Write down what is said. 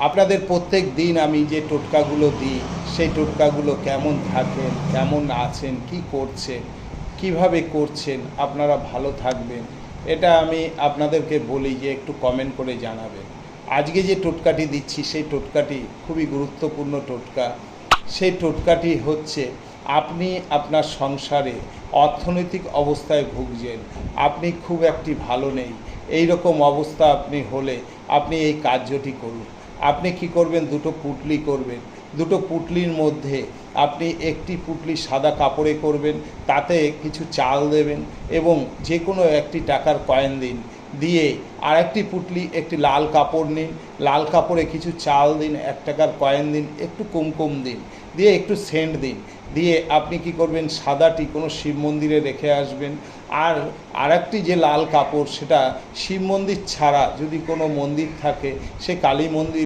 আপনাদের প্রত্যেক দিন আমি যে টোটকাগুলো দিই সেই টোটকাগুলো কেমন থাকেন, কেমন আছেন, কি করছেন, কিভাবে করছেন, আপনারা ভালো থাকবেন, এটা আমি আপনাদেরকে বলি যে একটু কমেন্ট করে জানাবেন। আজকে যে টোটকাটি দিচ্ছি সেই টোটকাটি খুবই গুরুত্বপূর্ণ টোটকা। সেই টোটকাটি হচ্ছে, আপনি আপনার সংসারে অর্থনৈতিক অবস্থায় ভুগছেন, আপনি খুব একটি ভালো নেই, এই রকম অবস্থা আপনি হলে আপনি এই কার্যটি করুন। আপনি কি করবেন, দুটো পুঁটলি করবেন। দুটো পুঁটলির মধ্যে আপনি একটি পুঁটলি সাদা কাপড়ে করবেন, তাতে কিছু চাল দেবেন এবং যে কোনো একটি টাকার কয়েন দিন, দিয়ে আরেকটি পুঁটলি একটি লাল কাপড় নিন, লাল কাপড়ে কিছু চাল দিন, 1 টাকার কয়েন দিন, একটু কুমকুম দিন, দিয়ে একটু সেন্ট দিন, দিয়ে আপনি কি করবেন, সাদাটি কোনো শিব মন্দিরে রেখে আসবেন। আর আরেকটি যে লাল কাপড়, সেটা শিব মন্দির ছাড়া যদি কোনো মন্দির থাকে, সে কালী মন্দির